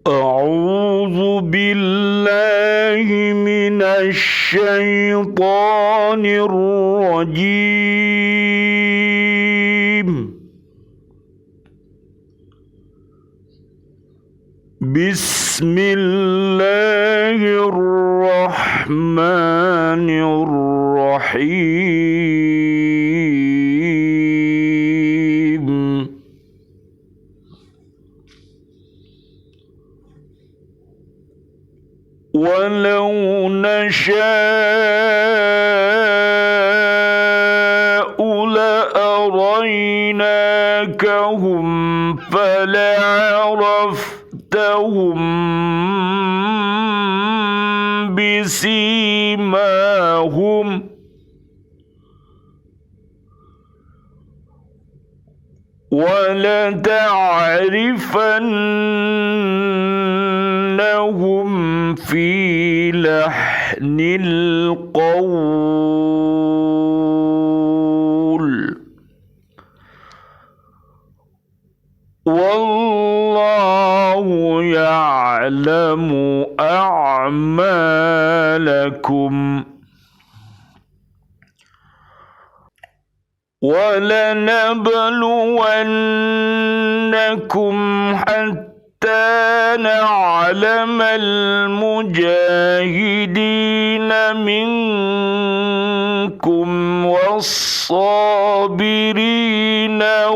أعوذ بالله من الشيطان الرجيم. بسم الله الرحمن الرحيم. ولو نشاء لأريناكهم فلعرفتهم بسيماهم ولتعرفنهم في لحن القول والله يعلم أعمالكم ولنبلونكم حتى نعلم المجاهدين منكم والصابرين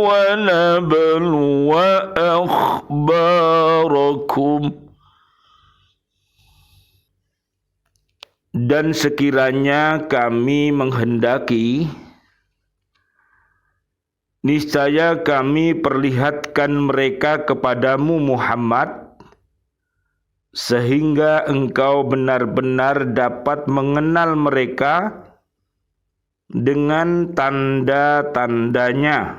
ونبلو أخباركم. Dan sekiranya kami menghendaki, niscaya kami perlihatkan mereka kepadamu Muhammad, sehingga engkau benar-benar dapat mengenal mereka dengan tanda-tandanya,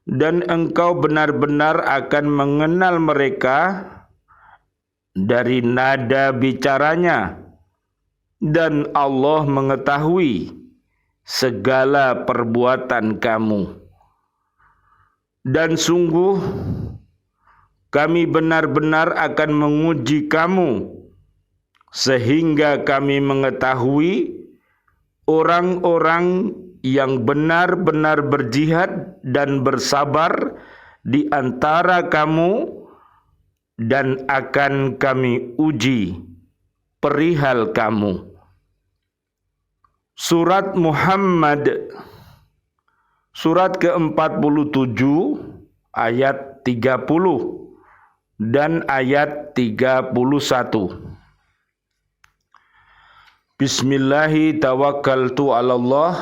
dan engkau benar-benar akan mengenal mereka dari nada bicaranya, dan Allah mengetahui segala perbuatan kamu. Dan sungguh kami benar-benar akan menguji kamu, sehingga kami mengetahui orang-orang yang benar-benar berjihad dan bersabar di antara kamu, dan akan kami uji perihal kamu. Surat Muhammad, surat ke-47 ayat 30 dan ayat 31. Bismillahi tawakkaltu 'ala Allah,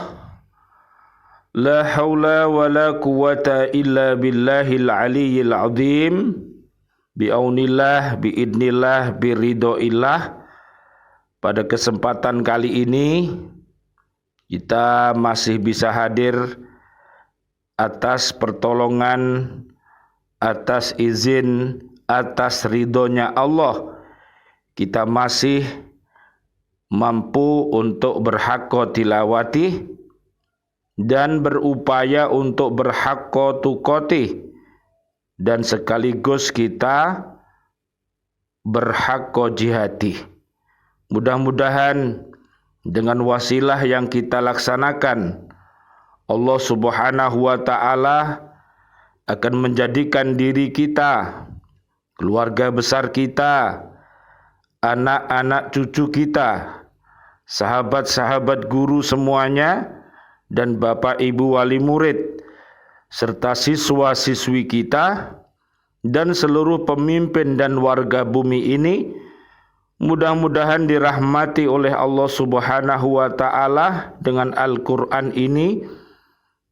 la haula wa la quwwata illa billahil aliyyil azim, bi'aunillah, bi'idnillah, biridhoillah. Pada kesempatan kali ini kita masih bisa hadir atas pertolongan, atas izin, atas ridhonya Allah. Kita masih mampu untuk berhaqqa tilawati dan berupaya untuk berhaqqa tuqati, dan sekaligus kita berhaqqa jihati. Mudah-mudahan dengan wasilah yang kita laksanakan, Allah Subhanahu wa ta'ala akan menjadikan diri kita, keluarga besar kita, anak-anak cucu kita, sahabat-sahabat guru semuanya, dan bapak ibu wali murid, serta siswa-siswi kita, dan seluruh pemimpin dan warga bumi ini, mudah-mudahan dirahmati oleh Allah Subhanahu wa ta'ala. Dengan Al-Quran ini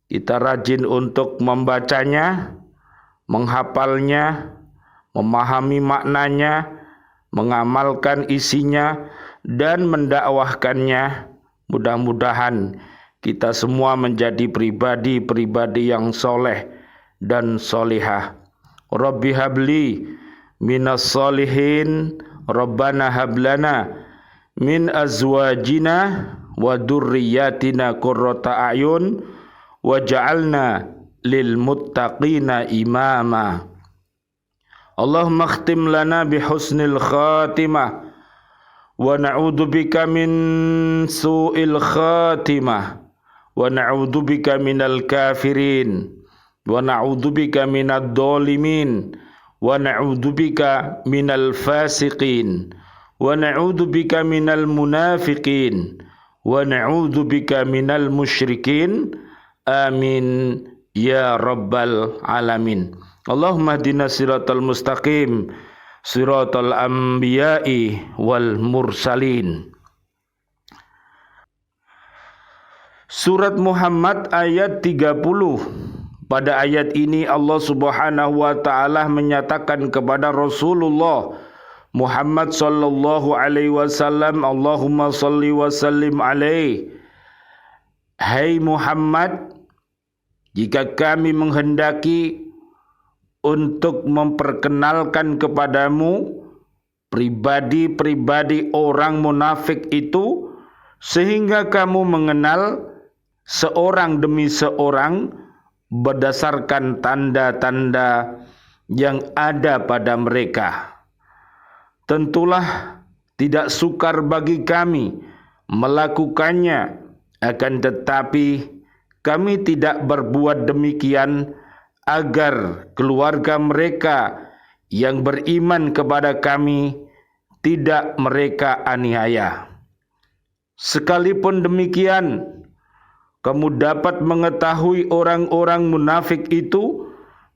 kita rajin untuk membacanya, menghafalnya, memahami maknanya, mengamalkan isinya, dan mendakwahkannya. Mudah-mudahan kita semua menjadi pribadi-pribadi yang soleh dan solihah. Rabbi habli minas solihin, Rabbana hablana min azwajina wa dzurriyyatina qurrata a'yun waj'alna lil muttaqina imama. Allahumma khtim lana bihusnil khatimah wa na'udzubika min su'il khatimah wa na'udzubika minal kafirin wa na'udzubika minad dhalimin wa na'udzubika minal fasiqin wa na'udzubika minal munafiqin wa na'udzubika minal musyrikin. Amin ya rabbal alamin. Allahumma hdina siratal mustaqim, siratal anbiya'i wal mursalin. Surat Muhammad ayat 30. Pada ayat ini Allah Subhanahu wa taala menyatakan kepada Rasulullah Muhammad sallallahu alaihi wasallam, Allahumma salli wa sallim alaihi. Hai Muhammad, jika kami menghendaki untuk memperkenalkan kepadamu pribadi-pribadi orang munafik itu, sehingga kamu mengenal seorang demi seorang berdasarkan tanda-tanda yang ada pada mereka. Tentulah tidak sukar bagi kami melakukannya, akan tetapi kami tidak berbuat demikian agar keluarga mereka yang beriman kepada kami tidak mereka aniaya. Sekalipun demikian, kamu dapat mengetahui orang-orang munafik itu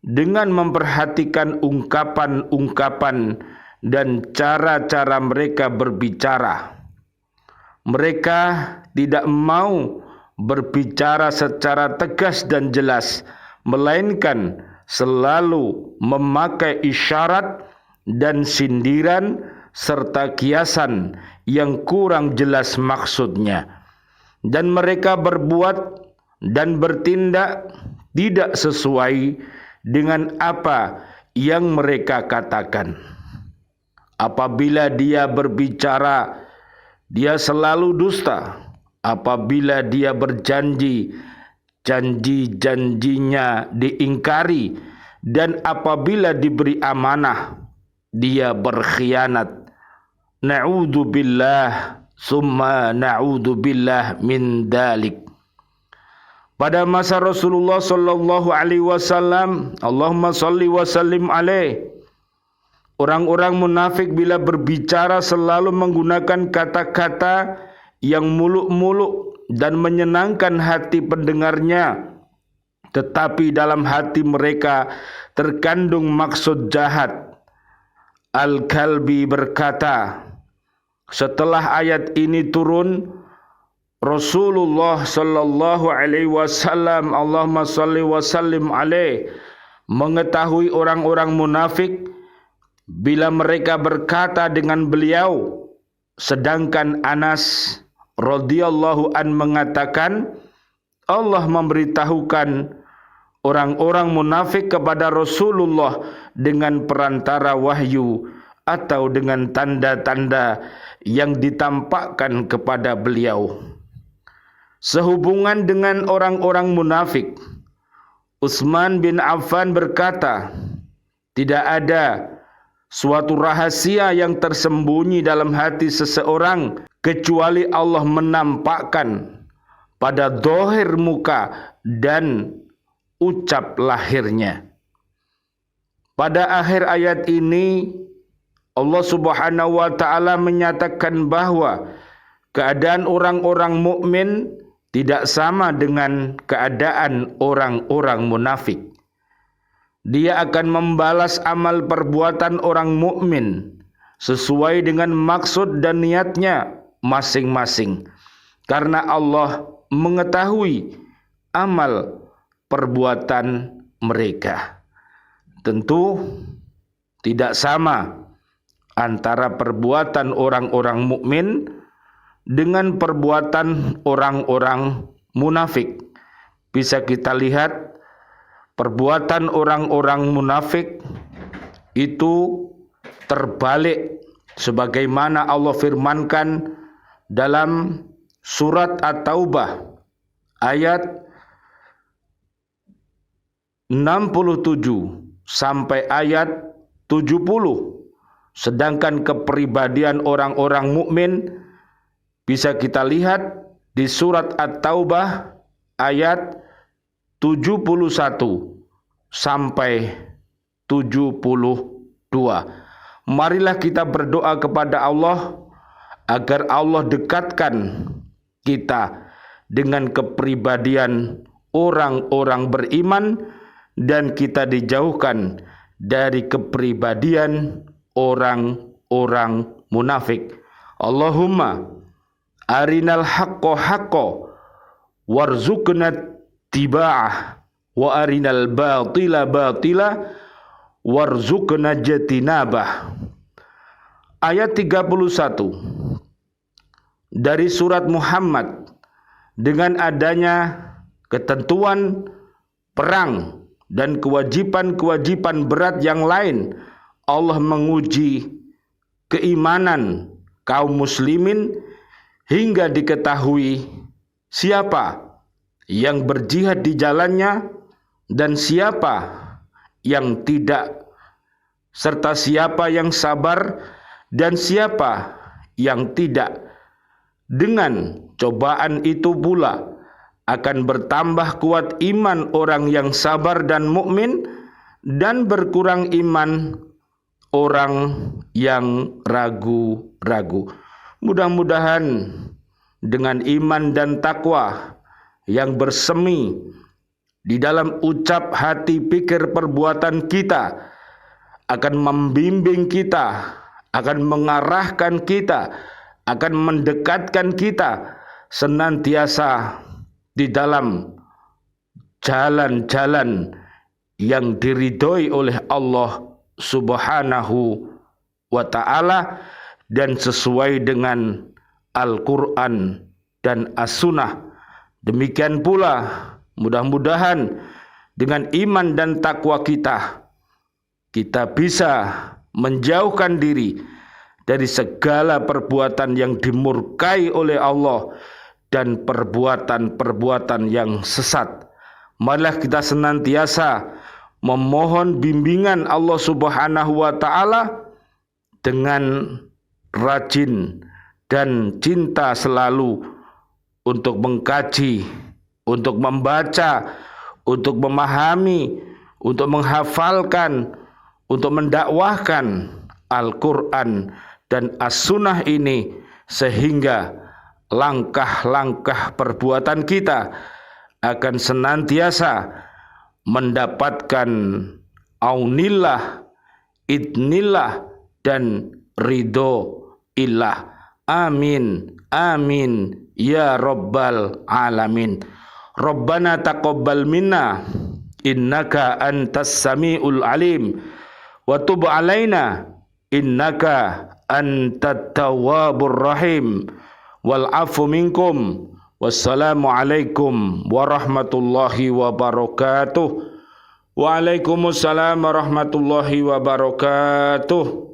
dengan memperhatikan ungkapan-ungkapan dan cara-cara mereka berbicara. Mereka tidak mau berbicara secara tegas dan jelas, melainkan selalu memakai isyarat dan sindiran serta kiasan yang kurang jelas maksudnya. Dan mereka berbuat dan bertindak tidak sesuai dengan apa yang mereka katakan. Apabila dia berbicara, dia selalu dusta. Apabila dia berjanji, janji-janjinya diingkari, dan apabila diberi amanah, dia berkhianat. Na'udzubillah summa na'udzubillah min dalik. Pada masa Rasulullah sallallahu alaihi wasallam, Allahumma salli wa sallim alaihi, orang-orang munafik bila berbicara selalu menggunakan kata-kata yang muluk-muluk dan menyenangkan hati pendengarnya, tetapi dalam hati mereka terkandung maksud jahat. Al-Kalbi berkata, setelah ayat ini turun, Rasulullah sallallahu alaihi wasallam, Allahumma salli wa sallim alaihi, mengetahui orang-orang munafik bila mereka berkata dengan beliau, sedangkan Anas radhiyallahu an mengatakan, Allah memberitahukan orang-orang munafik kepada Rasulullah dengan perantara wahyu atau dengan tanda-tanda yang ditampakkan kepada beliau. Sehubungan dengan orang-orang munafik, Utsman bin Affan berkata, tidak ada suatu rahasia yang tersembunyi dalam hati seseorang kecuali Allah menampakkan pada zahir muka dan ucap lahirnya. Pada akhir ayat ini Allah Subhanahu wa taala menyatakan bahwa keadaan orang-orang mukmin tidak sama dengan keadaan orang-orang munafik. Dia akan membalas amal perbuatan orang mukmin sesuai dengan maksud dan niatnya masing-masing, karena Allah mengetahui amal perbuatan mereka. Tentu tidak sama antara perbuatan orang-orang mukmin dengan perbuatan orang-orang munafik. Bisa kita lihat perbuatan orang-orang munafik itu terbalik sebagaimana Allah firmankan dalam surat At-Taubah ayat 67 sampai ayat 70. Sedangkan kepribadian orang-orang mukmin bisa kita lihat di surat At-Taubah ayat 71 sampai 72. Marilah kita berdoa kepada Allah agar Allah dekatkan kita dengan kepribadian orang-orang beriman dan kita dijauhkan dari kepribadian orang-orang munafik. Allahumma arinal haqqo haqqo warzuqna tiba'ah wa arinal batila batila warzuqna jatinabah. Ayat 31 dari surat Muhammad, dengan adanya ketentuan perang dan kewajiban-kewajiban berat yang lain, Allah menguji keimanan kaum muslimin hingga diketahui siapa yang berjihad di jalannya dan siapa yang tidak, serta siapa yang sabar dan siapa yang tidak. Dengan cobaan itu pula akan bertambah kuat iman orang yang sabar dan mukmin, dan berkurang iman orang yang ragu-ragu. Mudah-mudahan dengan iman dan takwa yang bersemi di dalam ucap, hati, pikir, perbuatan kita akan membimbing kita, akan mengarahkan kita, akan mendekatkan kita senantiasa di dalam jalan-jalan yang diridhoi oleh Allah Subhanahu wa ta'ala dan sesuai dengan Al-Quran dan As-Sunnah. Demikian pula mudah-mudahan dengan iman dan takwa kita bisa menjauhkan diri dari segala perbuatan yang dimurkai oleh Allah dan perbuatan-perbuatan yang sesat. Marilah kita senantiasa memohon bimbingan Allah Subhanahu wa ta'ala dengan rajin dan cinta selalu untuk mengkaji, untuk membaca, untuk memahami, untuk menghafalkan, untuk mendakwahkan Al-Quran dan As-Sunnah ini, sehingga langkah-langkah perbuatan kita akan senantiasa mendapatkan aunillah, idnillah, dan ridho illah. Amin, amin, ya rabbal alamin. Rabbana taqabbal minna, innaka antas sami'ul alim, wa tub alaina, innaka antat tawwabur rahim, wal afu minkum. Wassalamu alaikum warahmatullahi wabarakatuh. Waalaikumsalam warahmatullahi wabarakatuh.